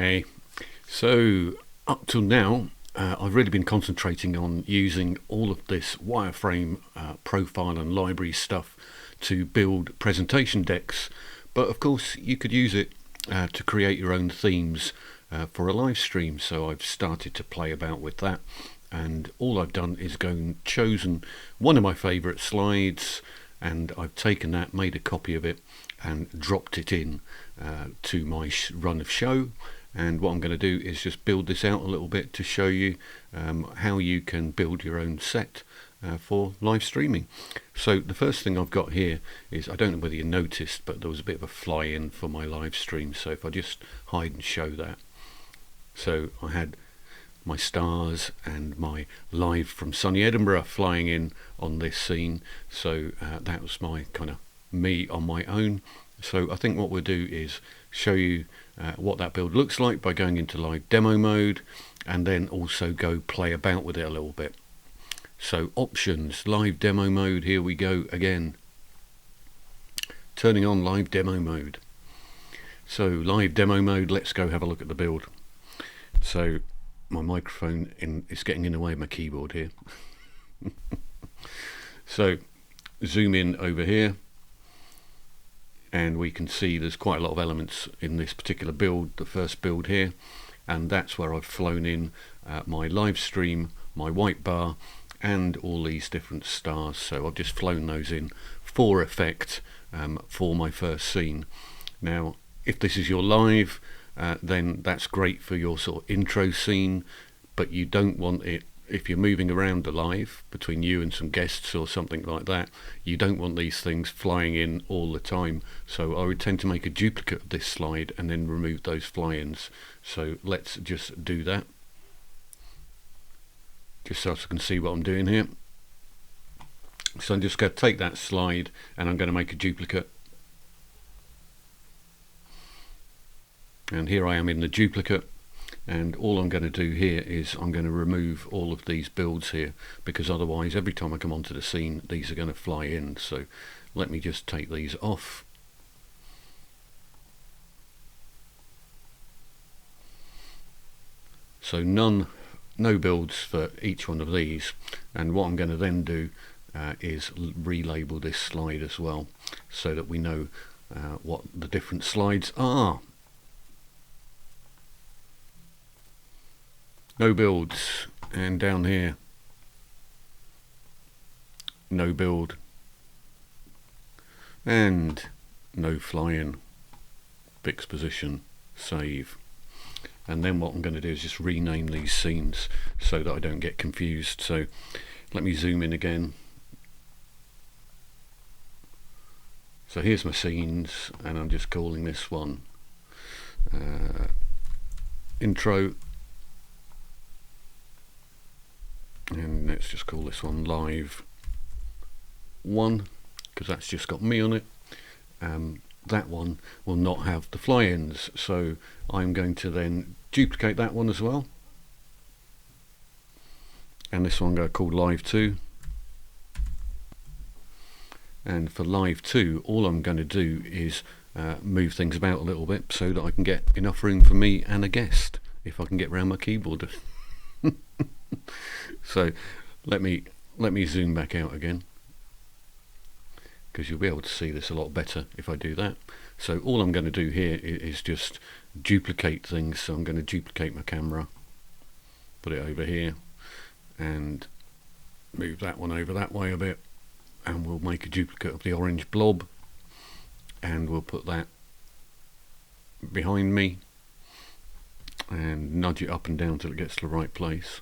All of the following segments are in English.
Hey, so up till now, I've really been concentrating on using all of this wireframe profile and library stuff to build presentation decks. But of course, you could use it to create your own themes for a live stream. So I've started to play about with that. And all I've done is go and chosen one of my favourite slides, and I've taken that, made a copy of it, and dropped it in to my run of show. And what I'm going to do is just build this out a little bit to show you how you can build your own set for live streaming. So the first thing I've got here is, I don't know whether you noticed, but there was a bit of a fly in for my live stream. So if I just hide and show that. So I had my stars and my live from sunny Edinburgh flying in on this scene. So that was my kind of me on my own. So I think what we'll do is show you what that build looks like by going into live demo mode, and then also go play about with it a little bit. So options, live demo mode, here we go again. Turning on live demo mode. So live demo mode, let's go have a look at the build. So my microphone is getting in the way of my keyboard here. So zoom in over here, and we can see there's quite a lot of elements in this particular build, the first build here, and that's where I've flown in my live stream, my white bar, and all these different stars. So I've just flown those in for effect for my first scene. Now if this is your live, then that's great for your sort of intro scene, but you don't want it, if you're moving around the live between you and some guests or something like that, you don't want these things flying in all the time. So I would tend to make a duplicate of this slide and then remove those fly-ins. So let's just do that, just so I can see what I'm doing here. So I'm just going to take that slide and I'm going to make a duplicate. And here I am in the duplicate, and all I'm going to do here is I'm going to remove all of these builds here, because otherwise every time I come onto the scene these are going to fly in. So let me just take these off. So no builds for each one of these, and what I'm going to then do is relabel this slide as well, so that we know what the different slides are. No builds, and down here no build and no fly-in. Fix position, save, and then what I'm going to do is just rename these scenes so that I don't get confused. So let me zoom in again. So here's my scenes, and I'm just calling this one intro, and let's just call this one live 1, because that's just got me on it. That one will not have the fly-ins, so I'm going to then duplicate that one as well, and this one I'm going to call live 2. And for live 2, all I'm going to do is move things about a little bit so that I can get enough room for me and a guest, if I can get around my keyboard. So let me zoom back out again, because you'll be able to see this a lot better if I do that. So all I'm going to do here is just duplicate things. So I'm going to duplicate my camera, put it over here, and move that one over that way a bit, and we'll make a duplicate of the orange blob, and we'll put that behind me and nudge it up and down till it gets to the right place.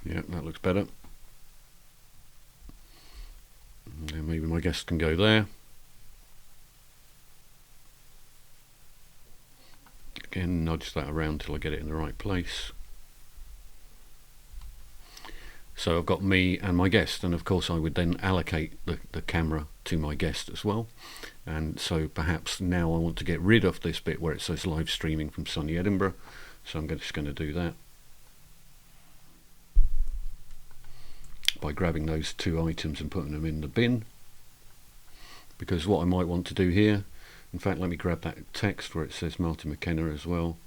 Yeah, that looks better. And then maybe my guest can go there. Again, nudge that around till I get it in the right place. So I've got me and my guest, and of course I would then allocate the camera to my guest as well. And so perhaps now I want to get rid of this bit where it says live streaming from sunny Edinburgh. So I'm just going to do that by grabbing those two items and putting them in the bin. because what I might want to do here, in fact, let me grab that text where it says Martin McKenna as well,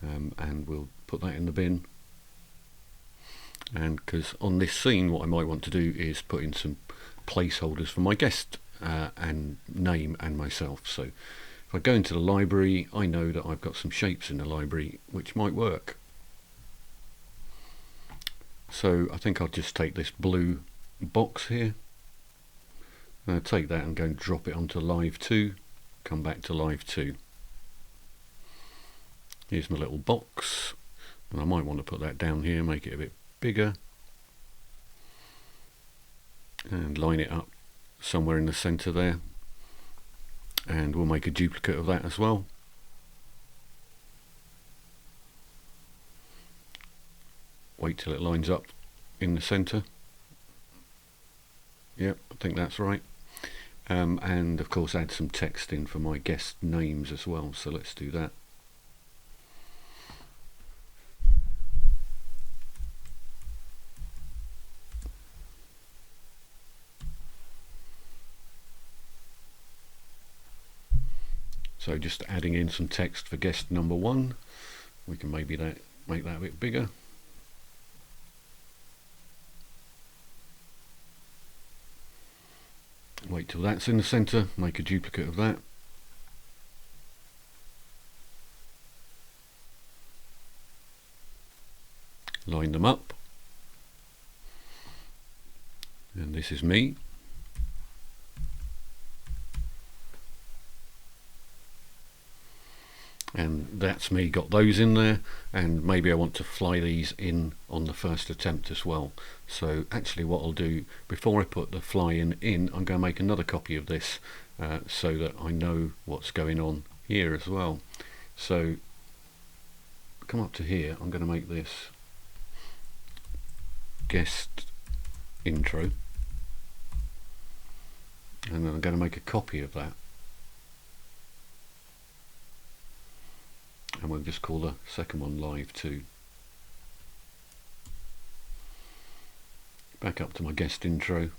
and we'll put that in the bin. And because on this scene what I might want to do is put in some placeholders for my guest and name and myself. So if I go into the library, I know that I've got some shapes in the library which might work. So I think I'll just take this blue box here, and I'll take that and go and drop it onto Live 2, come back to Live 2. Here's my little box, and I might want to put that down here, make it a bit bigger, and line it up somewhere in the center there, and we'll make a duplicate of that as well. Wait till it lines up in the center. Yep, I think that's right. And of course add some text in for my guest names as well, so let's do that. So just adding in some text for guest number 1. We can maybe make that a bit bigger. Wait till that's in the center, make a duplicate of that. Line them up. And this is me. And that's me, got those in there, and maybe I want to fly these in on the first attempt as well. So actually what I'll do, before I put the fly in, I'm going to make another copy of this so that I know what's going on here as well. So come up to here, I'm going to make this guest intro, and then I'm going to make a copy of that. And we'll just call the second one Live 2. Back up to my guest intro,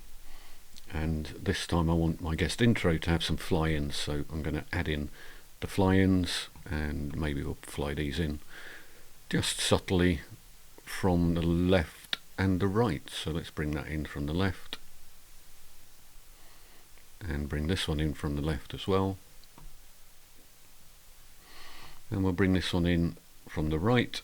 and this time I want my guest intro to have some fly-ins, so I'm going to add in the fly-ins, and maybe we'll fly these in just subtly from the left and the right. So let's bring that in from the left, and bring this one in from the left as well. And we'll bring this one in from the right,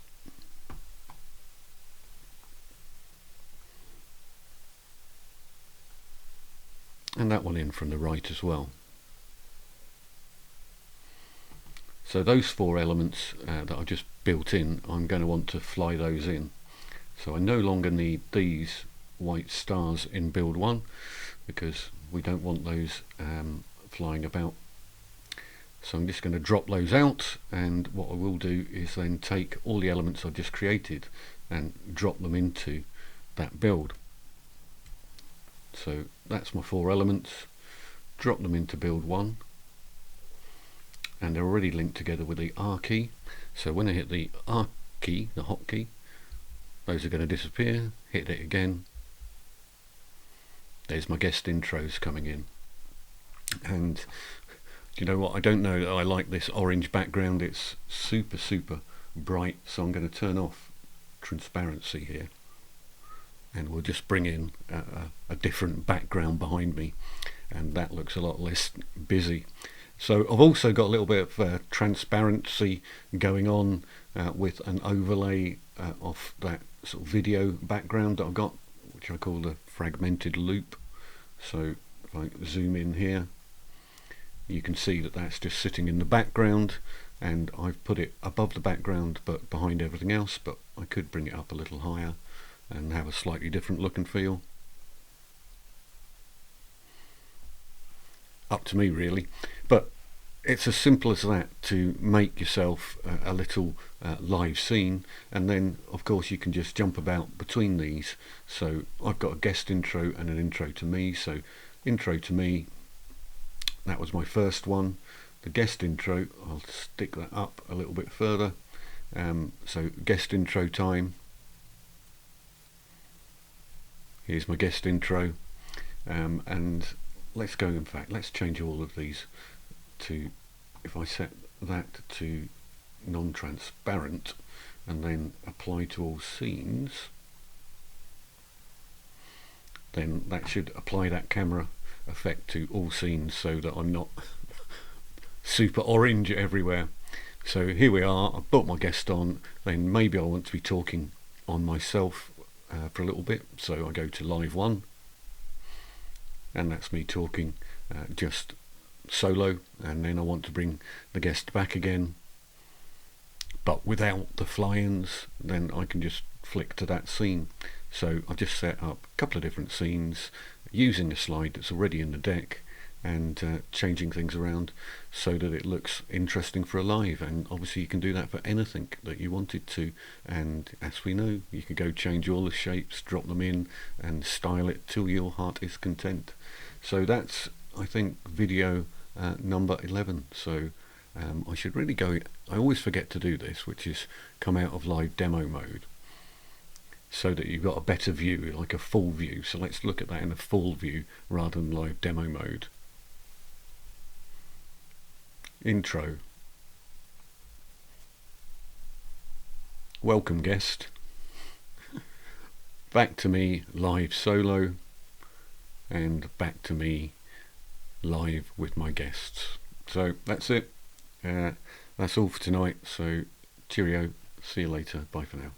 and that one in from the right as well. So those 4 elements that I just built in, I'm going to want to fly those in. So I no longer need these white stars in build 1 because we don't want those flying about. So I'm just going to drop those out, and what I will do is then take all the elements I've just created and drop them into that build. So that's my 4 elements, drop them into build 1, and they're already linked together with the R key. So when I hit the R key, the hotkey, those are going to disappear. Hit it again, there's my guest intros coming in. And you know what, I don't know that I like this orange background, it's super bright, so I'm going to turn off transparency here, and we'll just bring in a different background behind me, and that looks a lot less busy. So I've also got a little bit of transparency going on with an overlay of that sort of video background that I've got, which I call the fragmented loop. So if I zoom in here, you can see that that's just sitting in the background, and I've put it above the background but behind everything else, but I could bring it up a little higher and have a slightly different look and feel. Up to me really, but it's as simple as that to make yourself a little live scene, and then of course you can just jump about between these. So I've got a guest intro and an intro to me. So intro to me, that was my first one. The guest intro, I'll stick that up a little bit further. So guest intro time. Here's my guest intro, and let's go, in fact, let's change all of these to, if I set that to non-transparent and then apply to all scenes, then that should apply that camera effect to all scenes so that I'm not super orange everywhere. So here we are, I've put my guest on, then maybe I want to be talking on myself for a little bit, so I go to live 1, and that's me talking just solo, and then I want to bring the guest back again, but without the fly-ins, then I can just flick to that scene. So I've just set up a couple of different scenes using a slide that's already in the deck, and changing things around so that it looks interesting for a live. And obviously you can do that for anything that you wanted to, and as we know, you can go change all the shapes, drop them in and style it till your heart is content. So that's, I think, video number 11. So I should really go, I always forget to do this, which is come out of live demo mode so that you've got a better view, like a full view. So let's look at that in a full view rather than live demo mode. Intro. Welcome guest. Back to me live solo, and back to me live with my guests. So that's it. That's all for tonight. So cheerio. See you later. Bye for now.